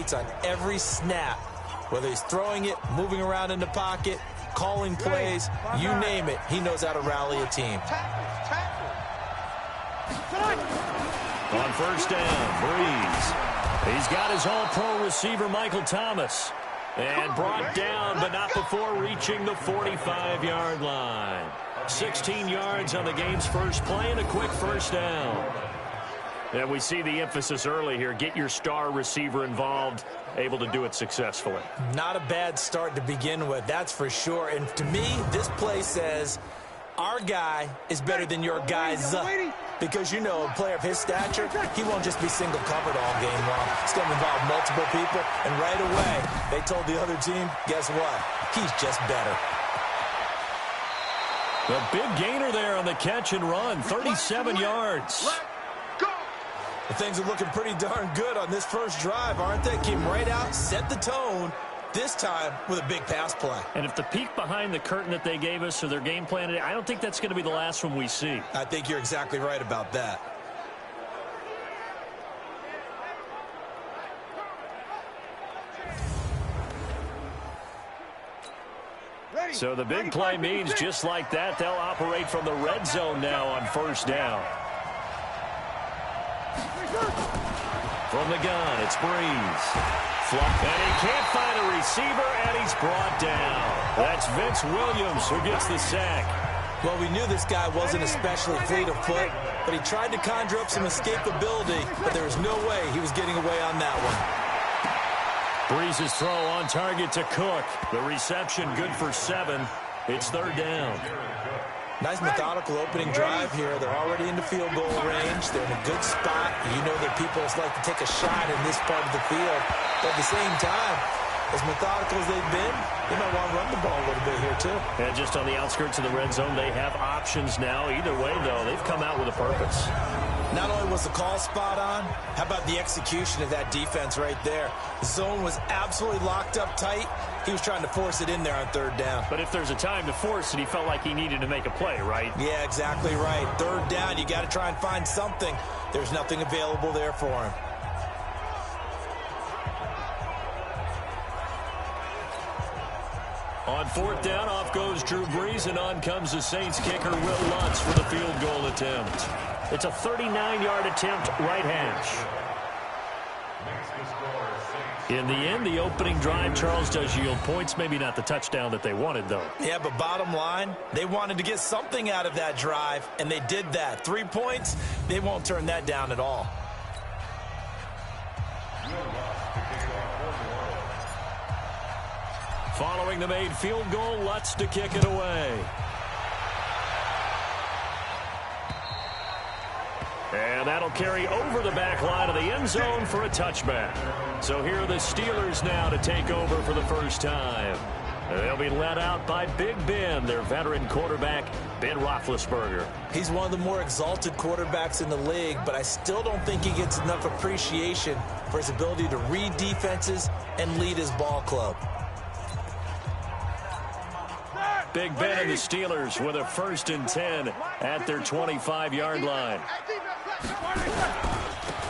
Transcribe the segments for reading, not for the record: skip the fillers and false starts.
concentrates on every snap. Whether he's throwing it, moving around in the pocket, calling plays, you name it, he knows how to rally a team. On first down, Breeze. He's got his all-pro receiver, Michael Thomas. And brought down, but not before reaching the 45-yard line. 16 yards on the game's first play and a quick first down. And we see the emphasis early here. Get your star receiver involved, able to do it successfully. Not a bad start to begin with, that's for sure. And to me, this play says our guy is better than your guys. Because, you know, a player of his stature, he won't just be single covered all game long. It's going to involve multiple people. And right away, they told the other team, guess what? He's just better. The big gainer there on the catch and run, 37 yards. Well, things are looking pretty darn good on this first drive, aren't they? Came right out, set the tone, this time with a big pass play. And if the peek behind the curtain that they gave us or their game plan today, I don't think that's going to be the last one we see. I think you're exactly right about that. So the big play means just like that, they'll operate from the red zone now on first down. From the gun, it's Breeze. And he can't find a receiver, and he's brought down. That's Vince Williams who gets the sack. Well, we knew this guy wasn't especially fleet of foot, but he tried to conjure up some escapability, but there was no way he was getting away on that one. Breeze's throw on target to Cook. The reception good for 7. It's third down. Nice methodical opening drive here. They're already in the field goal range. They're in a good spot. You know that people like to take a shot in this part of the field. But at the same time, as methodical as they've been, they might want to run the ball a little bit here too. And just on the outskirts of the red zone, they have options now. Either way, though, they've come out with a purpose. Not only was the call spot on, how about the execution of that defense right there? The zone was absolutely locked up tight. He was trying to force it in there on third down. But if there's a time to force it, he felt like he needed to make a play, right? Yeah, exactly right. Third down, you got to try and find something. There's nothing available there for him. On fourth down, off goes Drew Brees, and on comes the Saints kicker, Will Lutz, for the field goal attempt. It's a 39-yard attempt, right hash. In the end, the opening drive, Charles, does yield points. Maybe not the touchdown that they wanted, though. Yeah, but bottom line, they wanted to get something out of that drive, and they did that. 3 points, they won't turn that down at all. Following the made field goal, Lutz to kick it away. And that'll carry over the back line of the end zone for a touchback. So here are the Steelers now to take over for the first time. They'll be led out by Big Ben, their veteran quarterback, Ben Roethlisberger. He's one of the more exalted quarterbacks in the league, but I still don't think he gets enough appreciation for his ability to read defenses and lead his ball club. Big Ben and the Steelers with a 1st and 10 at their 25-yard line.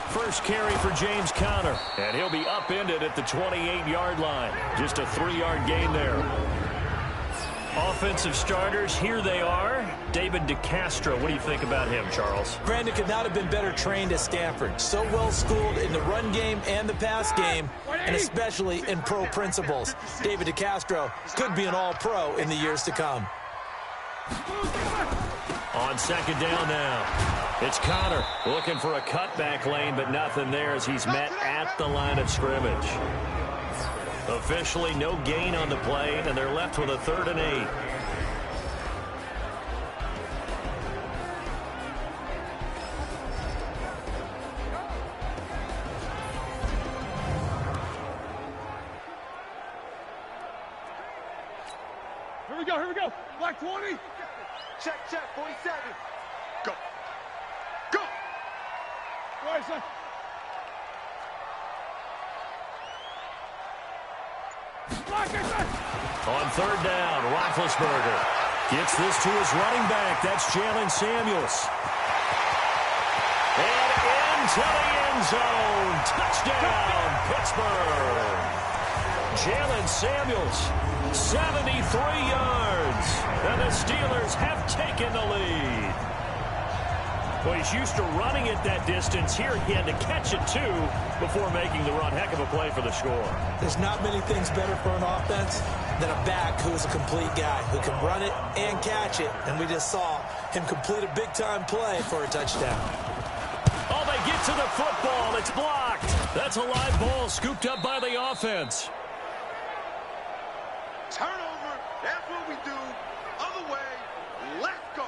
First carry for James Conner, and he'll be upended at the 28-yard line. Just a 3-yard gain there. Offensive starters, here they are. David DeCastro, what do you think about him, Charles? Brandon could not have been better trained at Stanford. So well schooled in the run game and the pass game, and especially in pro principles. David DeCastro could be an all-pro in the years to come. On second down now. It's Conner looking for a cutback lane, but nothing there as he's met at the line of scrimmage. Officially no gain on the play, and they're left with a 3rd and 8. Here we go. Black 20. Check, 47. Go. Right, son. On third down, Roethlisberger gets this to his running back. That's Jalen Samuels. And into the end zone. Touchdown, Pittsburgh. Jalen Samuels, 73 yards. And the Steelers have taken the lead. Well, he's used to running it that distance. Here he had to catch it, too, before making the run. Heck of a play for the score. There's not many things better for an offense than a back who is a complete guy, who can run it and catch it. And we just saw him complete a big-time play for a touchdown. Oh, they get to the football. It's blocked. That's a live ball scooped up by the offense. Turnover. That's what we do. Other way. Let's go.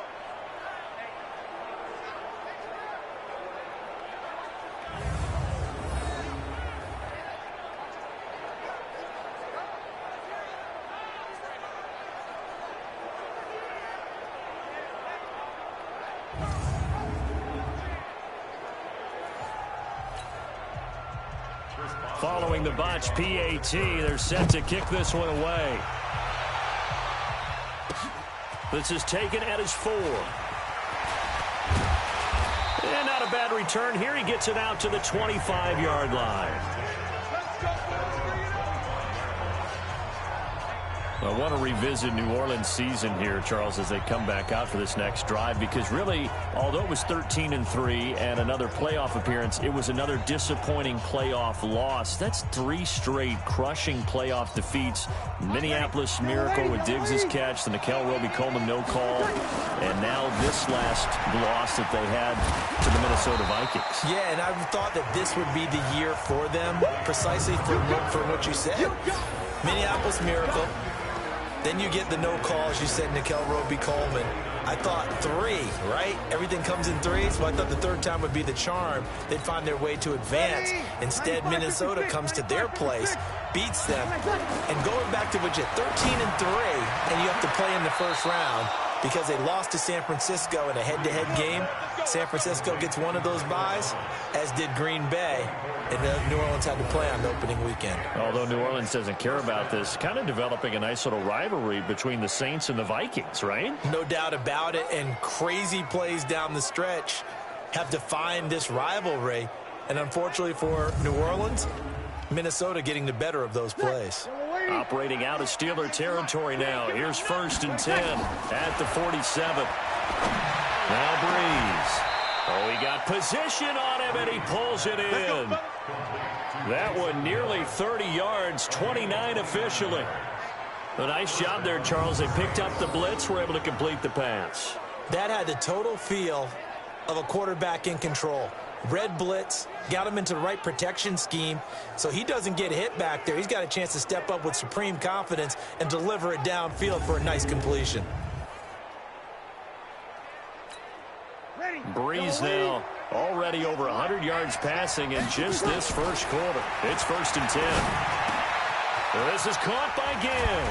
Following the botch PAT, they're set to kick this one away. This is taken at his 4. And not a bad return here. He gets it out to the 25-yard line. I want to revisit New Orleans' season here, Charles, as they come back out for this next drive, because really, although it was 13-3 and another playoff appearance, it was another disappointing playoff loss. That's 3 straight crushing playoff defeats. Minneapolis Miracle with Diggs' catch, the Nickel Roby-Coleman no call, and now this last loss that they had to the Minnesota Vikings. Yeah, and I thought that this would be the year for them, precisely for what you said. Minneapolis Miracle. Then you get the no call, as you said, Nickel Roby-Coleman. I thought 3, right? Everything comes in 3, so I thought the third time would be the charm. They'd find their way to advance. Instead, Minnesota comes to their place, beats them, and going back to what you 13-3, and you have to play in the first round because they lost to San Francisco in a head-to-head game. San Francisco gets one of those byes, as did Green Bay. And New Orleans had to play on the opening weekend. Although New Orleans doesn't care about this, kind of developing a nice little rivalry between the Saints and the Vikings, right? No doubt about it, and crazy plays down the stretch have defined this rivalry. And unfortunately for New Orleans, Minnesota getting the better of those plays. Operating out of Steeler territory now. Here's 1st and 10 at the 47. Now Breeze. Oh, he got position on him, and he pulls it in. That one nearly 30 yards, 29 officially. A nice job there, Charles. They picked up the blitz, were able to complete the pass. That had the total feel of a quarterback in control. Red blitz, got him into the right protection scheme, so he doesn't get hit back there. He's got a chance to step up with supreme confidence and deliver it downfield for a nice completion. Breeze now already over 100 yards passing in just this first quarter. It's 1st and 10. This is caught by Ginn.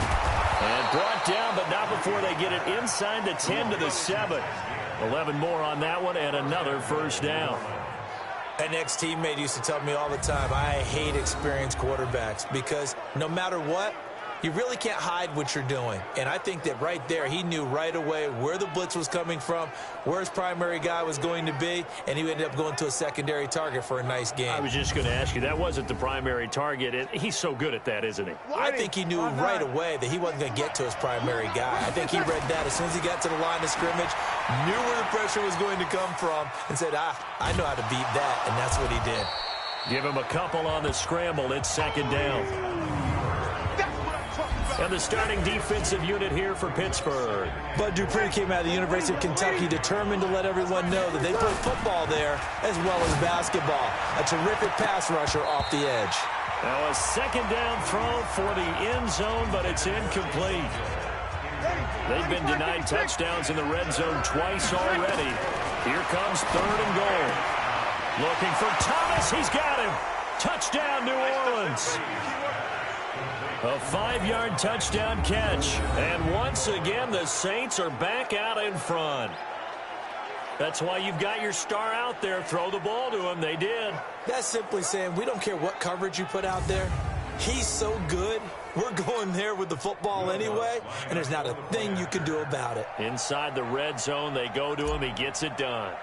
And brought down, but not before they get it inside the 10 to the 7. 11 more on that one, and another first down. An ex-teammate used to tell me all the time, I hate experienced quarterbacks because no matter what, you really can't hide what you're doing. And I think that right there, he knew right away where the blitz was coming from, where his primary guy was going to be, and he ended up going to a secondary target for a nice game. I was just going to ask you, that wasn't the primary target. He's so good at that, isn't he? I think he knew right away that he wasn't going to get to his primary guy. I think he read that as soon as he got to the line of scrimmage, knew where the pressure was going to come from, and said, I know how to beat that, and that's what he did. Give him a couple on the scramble. It's 2nd down. And the starting defensive unit here for Pittsburgh. Bud Dupree came out of the University of Kentucky determined to let everyone know that they play football there as well as basketball. A terrific pass rusher off the edge. Now a 2nd down throw for the end zone, but it's incomplete. They've been denied touchdowns in the red zone twice already. Here comes 3rd and goal. Looking for Thomas. He's got him. Touchdown, New Orleans. A 5-yard touchdown catch. And once again, the Saints are back out in front. That's why you've got your star out there. Throw the ball to him. They did. That's simply saying we don't care what coverage you put out there. He's so good. We're going there with the football anyway, and there's not a thing you can do about it. Inside the red zone, they go to him. He gets it done.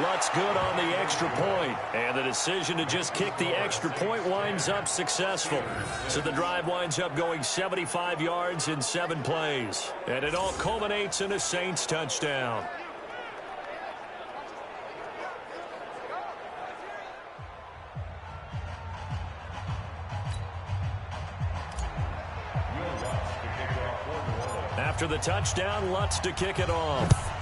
Lutz good on the extra point, and the decision to just kick the extra point winds up successful. So the drive winds up going 75 yards in 7 plays, and it all culminates in a Saints touchdown. After the touchdown, Lutz to kick it off.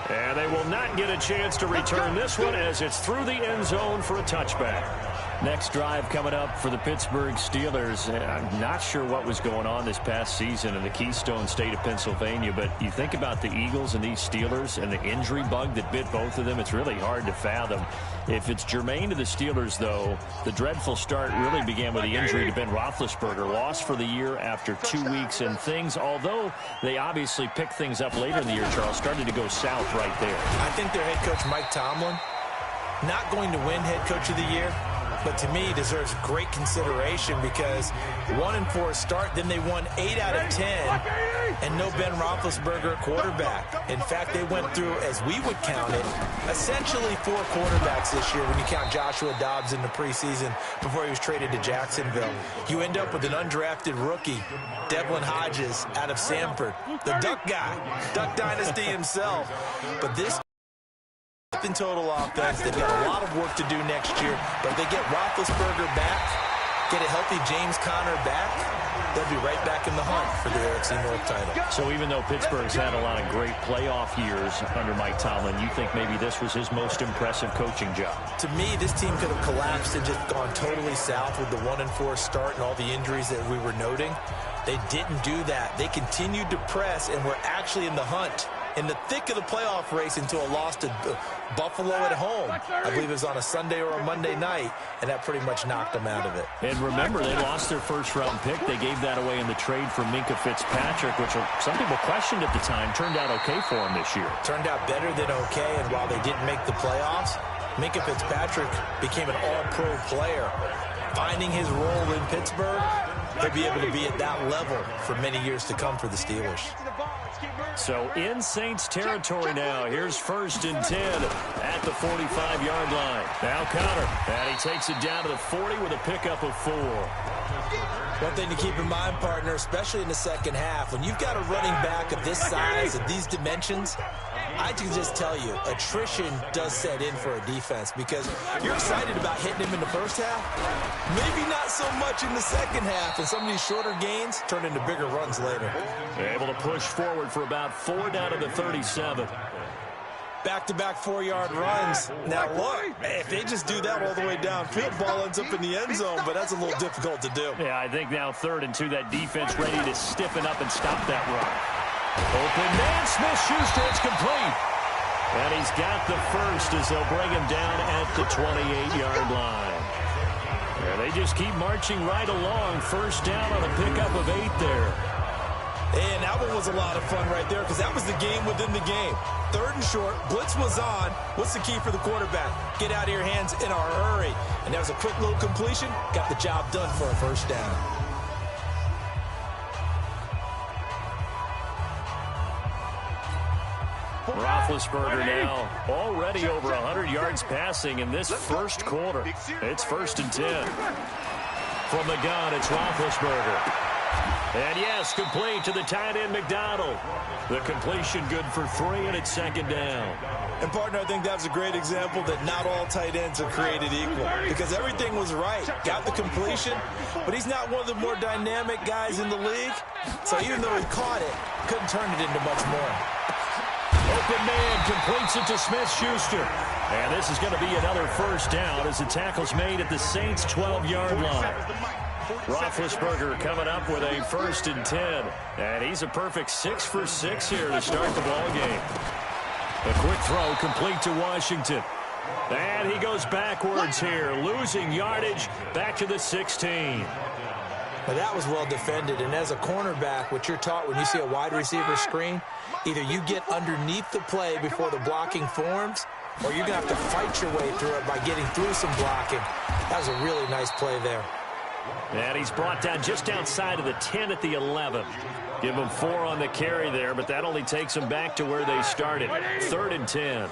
And they will not get a chance to return this one as it's through the end zone for a touchback. Next drive coming up for the Pittsburgh Steelers. I'm not sure what was going on this past season in the Keystone State of Pennsylvania, but you think about the Eagles and these Steelers and the injury bug that bit both of them, it's really hard to fathom. If it's germane to the Steelers, though, the dreadful start really began with the injury to Ben Roethlisberger, lost for the year after 2 weeks, and things, although they obviously picked things up later in the year, Charles, started to go south right there. I think their head coach, Mike Tomlin, not going to win head coach of the year, but to me deserves great consideration because 1-4 start, then they won 8 out of 10, and no Ben Roethlisberger at quarterback. In fact, they went through, as we would count it, essentially 4 quarterbacks this year when you count Joshua Dobbs in the preseason before he was traded to Jacksonville. You end up with an undrafted rookie, Devlin Hodges out of Sanford, the Duck guy, Duck Dynasty himself. But this in total offense, they've got a lot of work to do next year, but if they get Roethlisberger back, get a healthy James Conner back, they'll be right back in the hunt for the AFC North title. So even though Pittsburgh's had a lot of great playoff years under Mike Tomlin, you think maybe this was his most impressive coaching job? To me, this team could have collapsed and just gone totally south with the 1-4 start and all the injuries that we were noting. They didn't do that. They continued to press and were actually in the hunt, in the thick of the playoff race until a loss to Buffalo at home. I believe it was on a Sunday or a Monday night, and that pretty much knocked them out of it. And remember, they lost their first-round pick. They gave that away in the trade for Minkah Fitzpatrick, which some people questioned at the time. Turned out okay for him this year. Turned out better than okay, and while they didn't make the playoffs, Minkah Fitzpatrick became an all-pro player. Finding his role in Pittsburgh, he'll be able to be at that level for many years to come for the Steelers. So in Saints territory now. Here's 1st and 10 at the 45-yard line. Now Conner, and he takes it down to the 40 with a pickup of 4. One thing to keep in mind, partner, especially in the second half, when you've got a running back of this size, of these dimensions, I can just tell you, attrition does set in for a defense because you're excited about hitting him in the first half, maybe not so much in the second half, and some of these shorter gains turn into bigger runs later. They're able to push forward for about 4 down to the 37. Back-to-back 4-yard runs. Now, look, if they just do that all the way downfield, ball ends up in the end zone, but that's a little difficult to do. Yeah, I think now 3rd and 2, that defense ready to stiffen up and stop that run. Open man, Smith-Schuster, it's complete. And he's got the first as they'll bring him down at the 28-yard line. And they just keep marching right along. 1st down on a pickup of 8 there. And that one was a lot of fun right there because that was the game within the game. 3rd and short, blitz was on. What's the key for the quarterback? Get out of your hands in a hurry. And that was a quick little completion. Got the job done for a 1st down. Roethlisberger now already over 100 yards passing in this first quarter. It's 1st and 10. From the gun, it's Roethlisberger. And yes, complete to the tight end, McDonald. The completion good for 3, and it's 2nd down. And, partner, I think that was a great example that not all tight ends are created equal because everything was right. Got the completion, but he's not one of the more dynamic guys in the league. So even though he caught it, couldn't turn it into much more. Open man completes it to Smith-Schuster. And this is going to be another 1st down as the tackle's made at the Saints' 12-yard line. Roethlisberger coming up with a 1st and 10. And he's a perfect 6 for 6 here to start the ball game. A quick throw complete to Washington. And he goes backwards here, losing yardage back to the 16. Well, that was well defended, and as a cornerback, what you're taught when you see a wide receiver screen, either you get underneath the play before the blocking forms, or you're going to have to fight your way through it by getting through some blocking. That was a really nice play there. And he's brought down just outside of the 10 at the 11. Give them 4 on the carry there, but that only takes them back to where they started. 3rd and 10.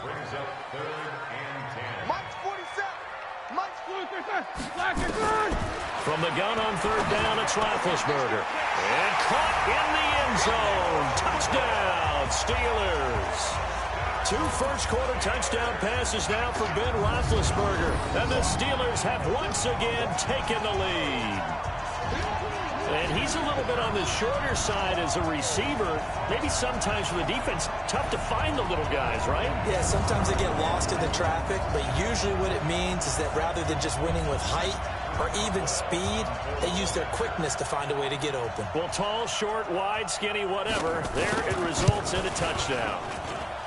From the gun on 3rd down, it's Roethlisberger. And caught in the end zone. Touchdown, Steelers. 2 first-quarter touchdown passes now for Ben Roethlisberger. And the Steelers have once again taken the lead. And he's a little bit on the shorter side as a receiver. Maybe sometimes for the defense, tough to find the little guys, right? Yeah, sometimes they get lost in the traffic, but usually what it means is that rather than just winning with height or even speed, they use their quickness to find a way to get open. Well, tall, short, wide, skinny, whatever, there it results in a touchdown.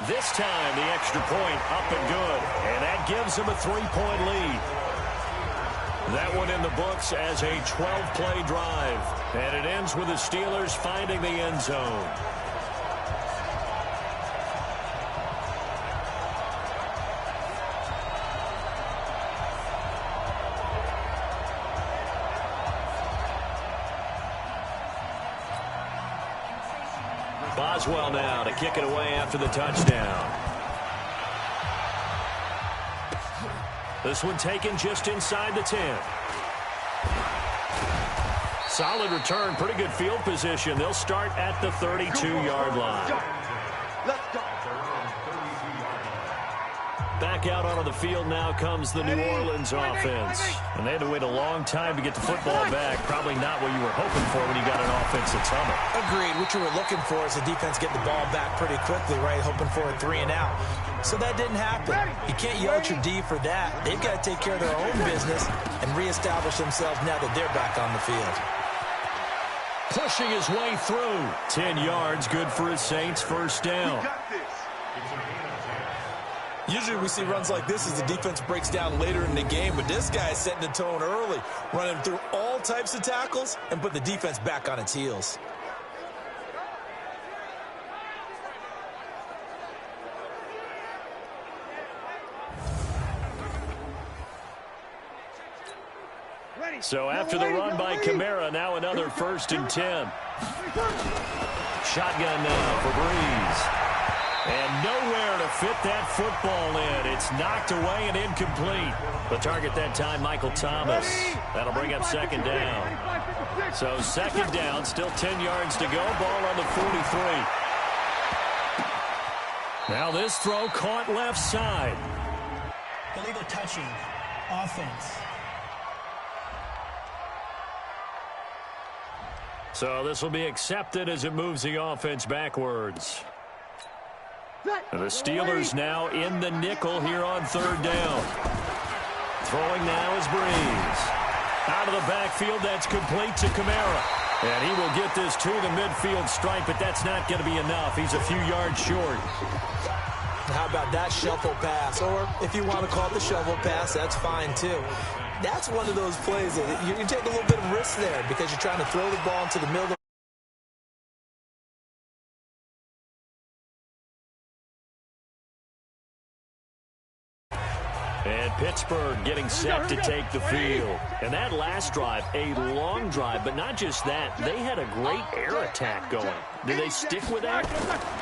This time, the extra point up and good, and that gives them a 3-point lead. That one in the books as a 12-play drive. And it ends with the Steelers finding the end zone. Boswell now to kick it away after the touchdown. This one taken just inside the 10. Solid return, pretty good field position. They'll start at the 32-yard line. Back out onto the field now comes the New Orleans offense. And they had to wait a long time to get the football back. Probably not what you were hoping for when you got an offense that's humming. Agreed. What you were looking for is the defense get the ball back pretty quickly, right? Hoping for a 3 and out. So that didn't happen. You can't yell at your D for that. They've got to take care of their own business and reestablish themselves now that they're back on the field. Pushing his way through. 10 yards, good for his Saints. First down. Usually we see runs like this as the defense breaks down later in the game, but this guy is setting the tone early, running through all types of tackles and put the defense back on its heels. So after the run by Kamara, now another 1st and 10. Shotgun now for Breeze. And nowhere to fit that football in. It's knocked away and incomplete. The target that time, Michael Thomas. That'll bring up 2nd down. So 2nd down, still 10 yards to go. Ball on the 43. Now this throw caught left side. Illegal touching. Offense. So this will be accepted as it moves the offense backwards. And the Steelers now in the nickel here on 3rd down. Throwing now is Breeze. Out of the backfield, that's complete to Kamara. And he will get this to the midfield stripe, but that's not going to be enough. He's a few yards short. How about that shuffle pass? Or if you want to call it the shovel pass, that's fine too. That's one of those plays that you can take a little bit of risk there because you're trying to throw the ball into the middle of the and Pittsburgh getting set to take the field. And that last drive, a long drive, but not just that. They had a great air attack going. Do they stick with that?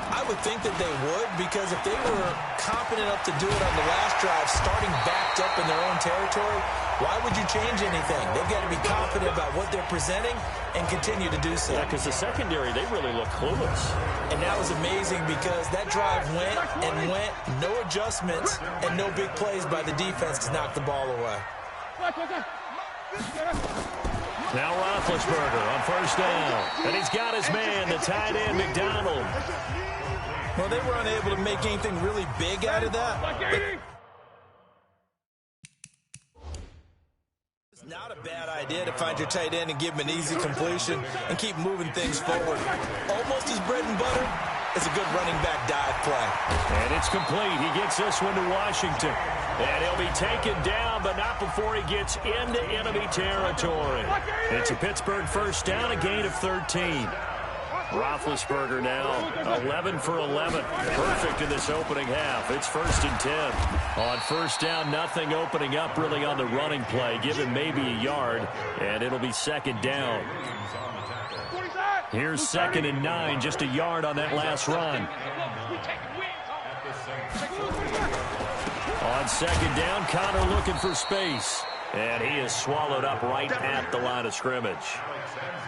I would think that they would, because if they were confident enough to do it on the last drive, starting backed up in their own territory, why would you change anything? They've got to be confident about what they're presenting and continue to do so. Yeah, because the secondary, they really look clueless. And that was amazing because that drive went and went, no adjustments and no big plays by the defense to knock the ball away. Now Roethlisberger on 1st down. And he's got his man, the tight end, McDonald. Well, they were unable to make anything really big out of that. It's not a bad idea to find your tight end and give him an easy completion and keep moving things forward. Almost his bread and butter is a good running back dive play. And it's complete. He gets this one to Washington. And he'll be taken down, but not before he gets into enemy territory. It's a Pittsburgh 1st down, a gain of 13. Roethlisberger now 11 for 11. Perfect in this opening half. It's 1st and 10. On 1st down, nothing opening up really on the running play. Give him maybe a yard, and it'll be 2nd down. Here's 2nd and 9, just a yard on that last run. On 2nd down, Connor looking for space. And he is swallowed up right at the line of scrimmage.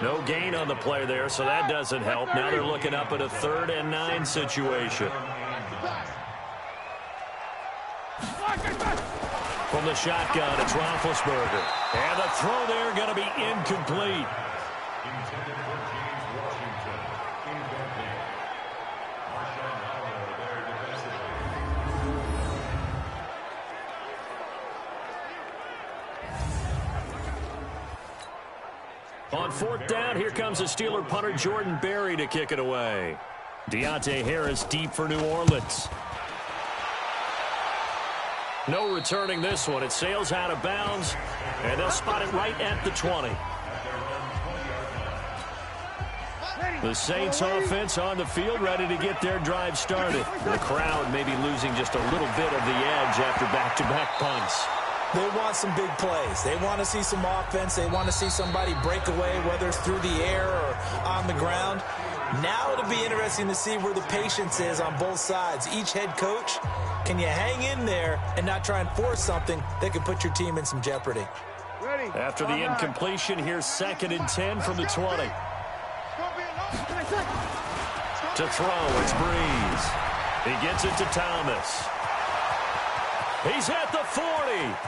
No gain on the play there, so that doesn't help. Now they're looking up at a 3rd and 9 situation. From the shotgun, it's Roethlisberger. And the throw there going to be incomplete. On 4th down, here comes the Steeler punter Jordan Berry to kick it away. Deontay Harris deep for New Orleans. No returning this one. It sails out of bounds, and they'll spot it right at the 20. The Saints offense on the field, ready to get their drive started. The crowd may be losing just a little bit of the edge after back-to-back punts. They want some big plays. They want to see some offense. They want to see somebody break away, whether it's through the air or on the ground. Now it'll be interesting to see where the patience is on both sides. Each head coach, can you hang in there and not try and force something that could put your team in some jeopardy? After the incompletion, here's 2nd and 10 from the 20. To throw, it's Breeze. He gets it to Thomas. He's at the 40.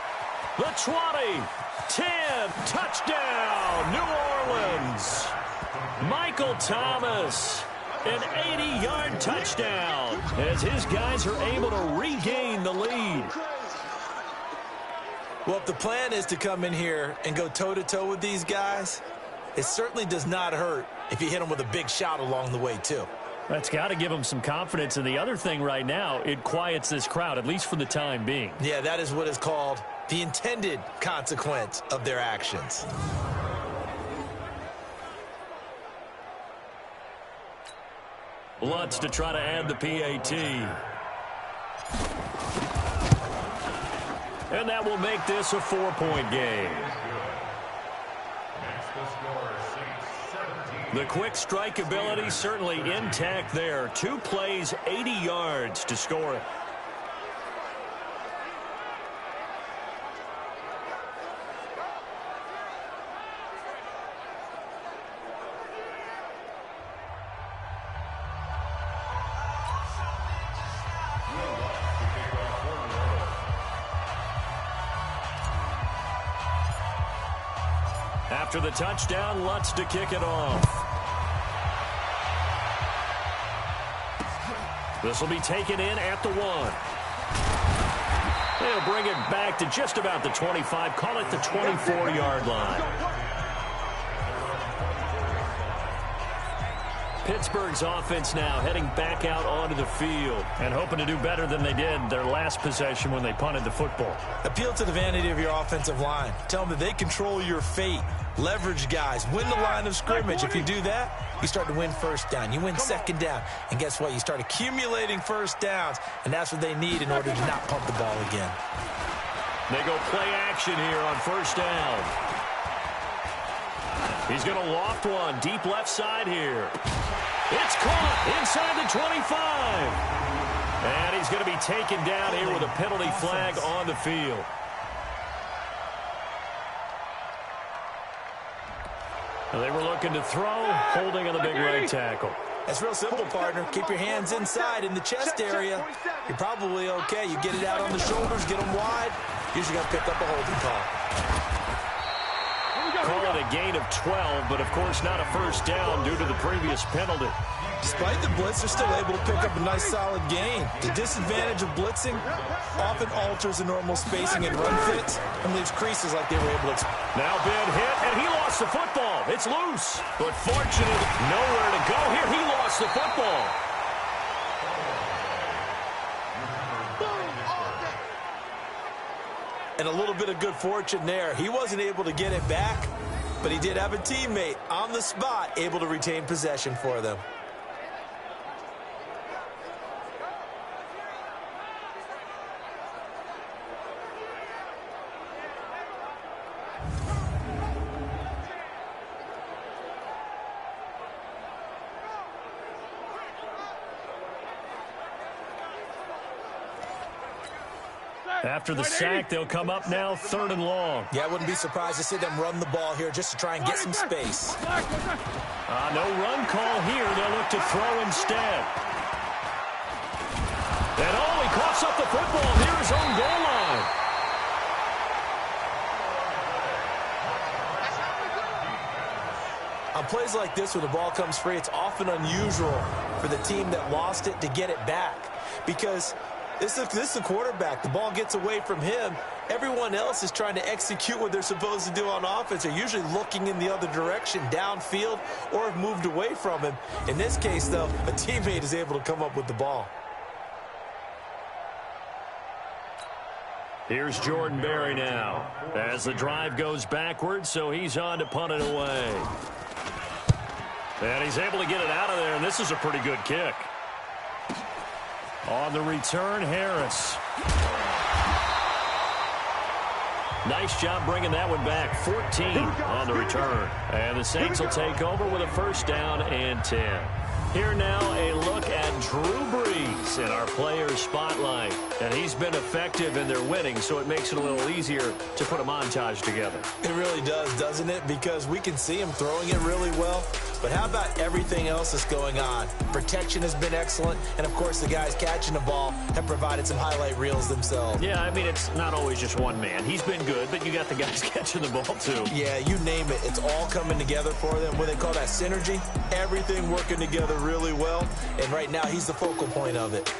The 20, 10, touchdown, New Orleans. Michael Thomas, an 80-yard touchdown as his guys are able to regain the lead. Well, if the plan is to come in here and go toe-to-toe with these guys, it certainly does not hurt if you hit them with a big shot along the way, too. That's got to give them some confidence. And the other thing right now, it quiets this crowd, at least for the time being. Yeah, that is what is called the intended consequence of their actions. Lutz to try to add the PAT. And that will make this a 4-point game. The quick strike ability certainly intact there. 2 plays, 80 yards to score it. After the touchdown, Lutz to kick it off. This will be taken in at the 1. They'll bring it back to just about the 25. Call it the 24-yard line. Pittsburgh's offense now heading back out onto the field and hoping to do better than they did their last possession when they punted the football. Appeal to the vanity of your offensive line. Tell them that they control your fate. Leverage guys. Win the line of scrimmage. If you do that, you start to win 1st down. You win 2nd down. And guess what? You start accumulating 1st downs, and that's what they need in order to not pump the ball again. They go play action here on 1st down. He's going to loft one deep left side here. It's caught inside the 25. And he's going to be taken down here with a penalty flag on the field. They were looking to throw, holding on the big right tackle. It's real simple, partner. Keep your hands inside in the chest area. You're probably okay. You get it out on the shoulders, get them wide. Usually got to pick up a holding call. Call it a gain of 12, but of course not a 1st down due to the previous penalty. Despite the blitz, they're still able to pick up a nice solid gain. The disadvantage of blitzing often alters the normal spacing and run fits and leaves creases like they were able to. Now Ben hit, and he lost the football. It's loose, but fortunately, nowhere to go here. He lost the football. And a little bit of good fortune there. He wasn't able to get it back, but he did have a teammate on the spot able to retain possession for them. After the sack, they'll come up now 3rd and long. Yeah, I wouldn't be surprised to see them run the ball here just to try and get some space. No run call here. They'll look to throw instead. And he coughs up the football near his own goal line. On plays like this, when the ball comes free, it's often unusual for the team that lost it to get it back. Because this is the quarterback. The ball gets away from him. Everyone else is trying to execute what they're supposed to do on offense. They're usually looking in the other direction, downfield, or have moved away from him. In this case, though, a teammate is able to come up with the ball. Here's Jordan Berry now as the drive goes backwards, so he's on to punt it away. And he's able to get it out of there, and this is a pretty good kick. On the return, Harris. Nice job bringing that one back. 14 on the return. And the Saints will take over with a 1st down and 10. Here now, a look at Drew Brees in our Players Spotlight. And he's been effective in their winning, so it makes it a little easier to put a montage together. It really does, doesn't it? Because we can see him throwing it really well. But how about everything else that's going on? Protection has been excellent. And, of course, the guys catching the ball have provided some highlight reels themselves. Yeah, I mean, it's not always just one man. He's been good, but you got the guys catching the ball, too. Yeah, you name it. It's all coming together for them. What they call that synergy. Everything working together really well. And right now, he's the focal point of it.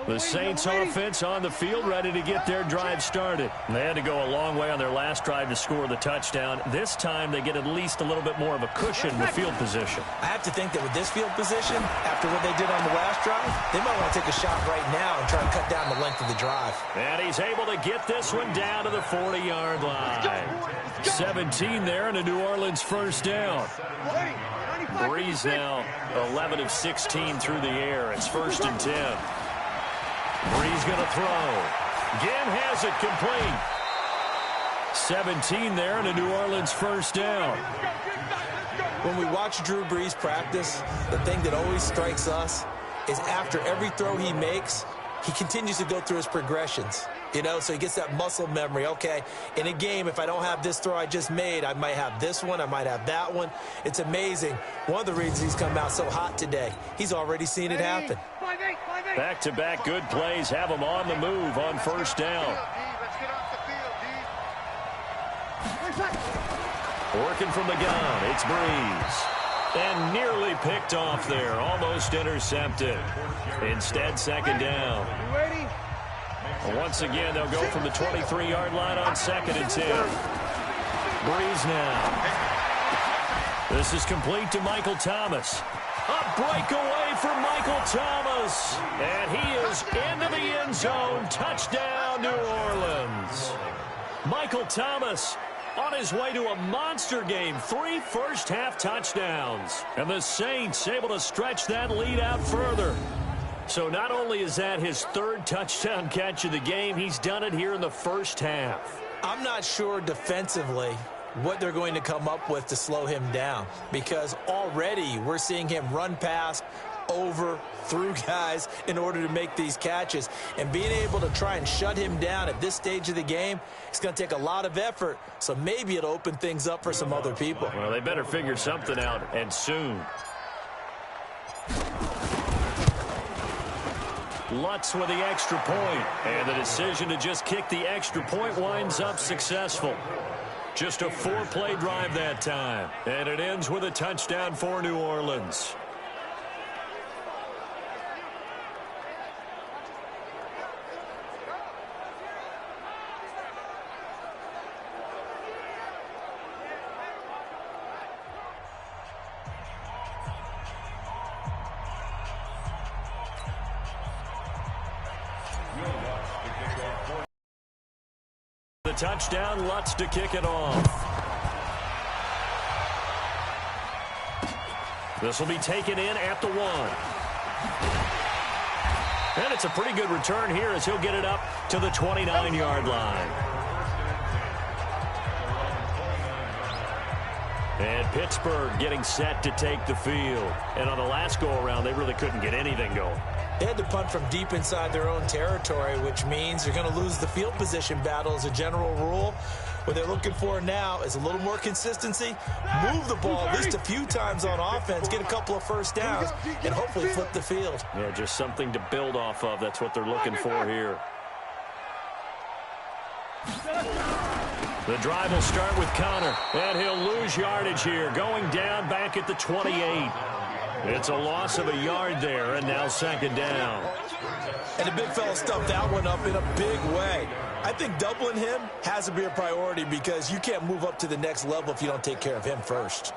The Saints offense on the field, ready to get their drive started. And they had to go a long way on their last drive to score the touchdown. This time they get at least a little bit more of a cushion with field position. I have to think that with this field position, after what they did on the last drive, they might want to take a shot right now and try to cut down the length of the drive. And he's able to get this one down to the 40-yard line. 17 there and a New Orleans 1st down. Brees now 11 of 16 through the air. It's 1st and 10. Brees going to throw. Again has it complete. 17 there and a New Orleans 1st down. When we watch Drew Brees practice, the thing that always strikes us is after every throw he makes, he continues to go through his progressions. You know, so he gets that muscle memory. Okay, in a game, if I don't have this throw I just made, I might have this one, I might have that one. It's amazing. One of the reasons he's come out so hot today, he's already seen it happen. Back-to-back good plays have him on the move on 1st down. Working from the gun, it's Brees. And nearly picked off there, almost intercepted. Instead, 2nd down. Once again, they'll go from the 23-yard line on 2nd and 10. Brees now. This is complete to Michael Thomas. A breakaway for Michael Thomas. And he is into the end zone. Touchdown, New Orleans. Michael Thomas on his way to a monster game. 3 first-half touchdowns. And the Saints able to stretch that lead out further. So not only is that his 3rd touchdown catch of the game, he's done it here in the 1st half. I'm not sure defensively what they're going to come up with to slow him down, because already we're seeing him run past, over, through guys in order to make these catches. And being able to try and shut him down at this stage of the game, it's going to take a lot of effort, so maybe it'll open things up for some other people. Well, they better figure something out, and soon. Lutz with the extra point, and the decision to just kick the extra point winds up successful. Just a 4-play drive that time, and it ends with a touchdown for New Orleans. The touchdown, Lutz to kick it off. This will be taken in at the 1. And it's a pretty good return here as he'll get it up to the 29-yard line. And Pittsburgh getting set to take the field. And on the last go-around, they really couldn't get anything going. They had to punt from deep inside their own territory, which means you're going to lose the field position battle as a general rule. What they're looking for now is a little more consistency, move the ball at least a few times on offense, get a couple of first downs, and hopefully flip the field. Yeah, just something to build off of. That's what they're looking for here. The drive will start with Connor, and he'll lose yardage here, going down back at the 28. It's a loss of a yard there, and now second down. And the big fella stuffed that one up in a big way. I think doubling him has to be a priority because you can't move up to the next level if you don't take care of him first.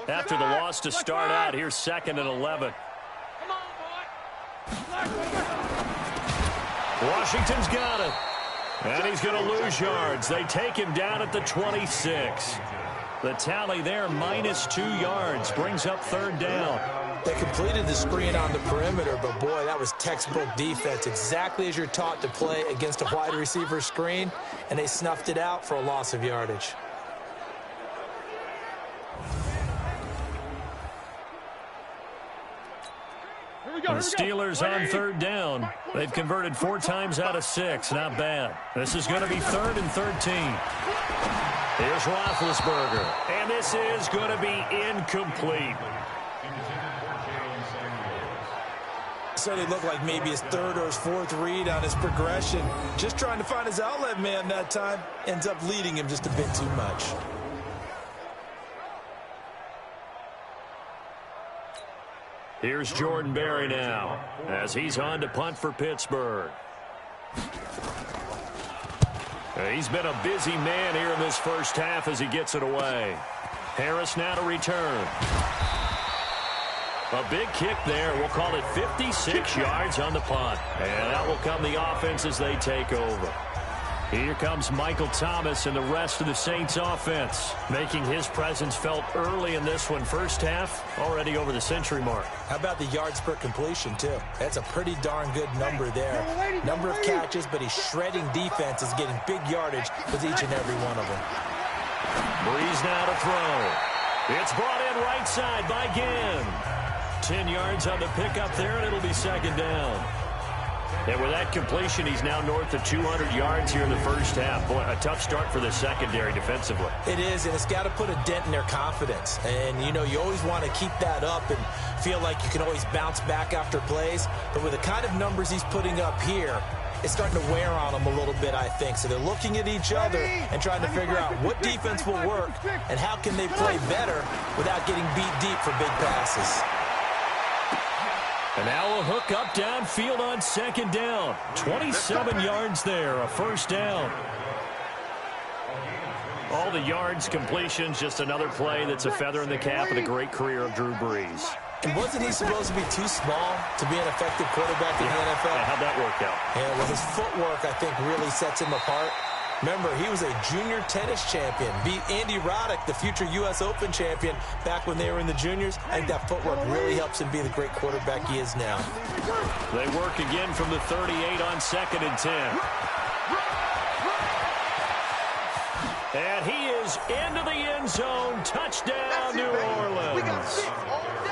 After the loss to start out, here's 2nd and 11. Washington's got it. And he's going to lose yards. They take him down at the 26. The tally there, -2 yards, brings up 3rd down. They completed the screen on the perimeter, but boy, that was textbook defense, exactly as you're taught to play against a wide receiver screen, and they snuffed it out for a loss of yardage. The Steelers on 3rd down. They've converted 4 times out of 6. Not bad. This is going to be 3rd and 13. Here's Roethlisberger. And this is going to be incomplete. Certainly looked like maybe his 3rd or his 4th read on his progression. Just trying to find his outlet man that time. Ends up leading him just a bit too much. Here's Jordan Berry now as he's on to punt for Pittsburgh. He's been a busy man here in this first half as he gets it away. Harris now to return. A big kick there. We'll call it 56 yards on the punt. And out will come the offense as they take over. Here comes Michael Thomas and the rest of the Saints offense, making his presence felt early in this one. First half, already over the century mark. How about the yards per completion, too? That's a pretty darn good number there. Number of catches, but he's shredding defenses, getting big yardage with each and every one of them. Breeze now to throw. It's brought in right side by Ginn. 10 yards on the pickup there, and it'll be 2nd down. And with that completion, he's now north of 200 yards here in the first half. Boy, a tough start for the secondary defensively. It is, and it's got to put a dent in their confidence. And, you know, you always want to keep that up and feel like you can always bounce back after plays. But with the kind of numbers he's putting up here, it's starting to wear on them a little bit, I think. So they're looking at each other and trying to figure out what defense will work and how can they play better without getting beat deep for big passes. And now a hook up downfield on 2nd down. 27 yards there, a first down. All the yards, completions, just another play that's a feather in the cap of the great career of Drew Brees. And wasn't he supposed to be too small to be an effective quarterback in the NFL? Yeah, how'd that work out? Yeah, well, his footwork, I think, really sets him apart. Remember, he was a junior tennis champion, beat Andy Roddick, the future U.S. Open champion, back when they were in the juniors. I think that footwork really helps him be the great quarterback he is now. They work again from the 38 on 2nd and 10. And he is into the end zone. Touchdown, New Orleans.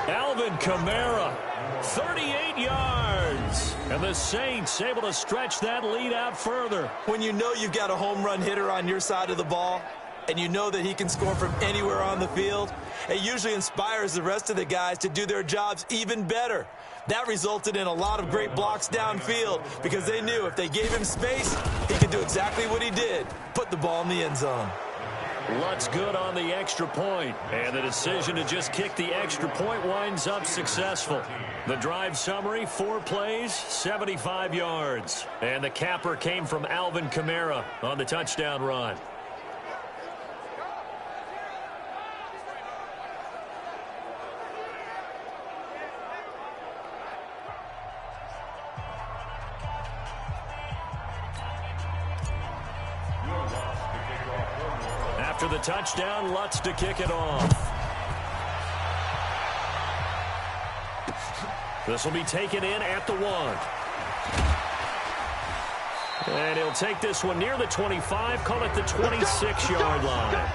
Alvin Kamara, 38 yards. And the Saints able to stretch that lead out further. When you know you've got a home run hitter on your side of the ball, and you know that he can score from anywhere on the field, it usually inspires the rest of the guys to do their jobs even better. That resulted in a lot of great blocks downfield because they knew if they gave him space, he could do exactly what he did, put the ball in the end zone. Lutz good on the extra point, and the decision to just kick the extra point winds up successful. The drive summary, 4 plays, 75 yards. And the capper came from Alvin Kamara on the touchdown run. After the touchdown, Lutz to kick it off. This will be taken in at the 1. And he'll take this one near the 25, call it the 26-yard line.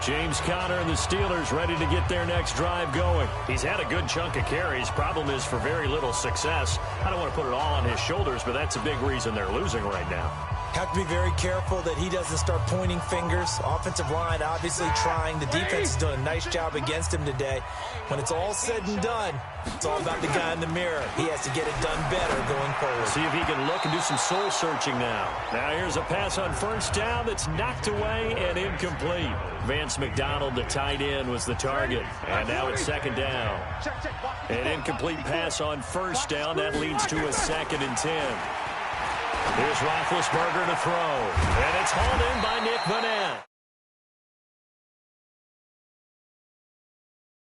James Conner and the Steelers ready to get their next drive going. He's had a good chunk of carries. Problem is for very little success. I don't want to put it all on his shoulders, but that's a big reason they're losing right now. Have to be very careful that he doesn't start pointing fingers. Offensive line obviously trying. The defense is doing a nice job against him today. When it's all said and done, it's all about the guy in the mirror. He has to get it done better going forward. See if he can look and do some soul searching now. Now here's a pass on first down that's knocked away and incomplete. Vance McDonald, the tight end, was the target. And now it's second down. An incomplete pass on first down. That leads to a 2nd and 10. Here's Roethlisberger to throw. And it's hauled in by Nick Vannett.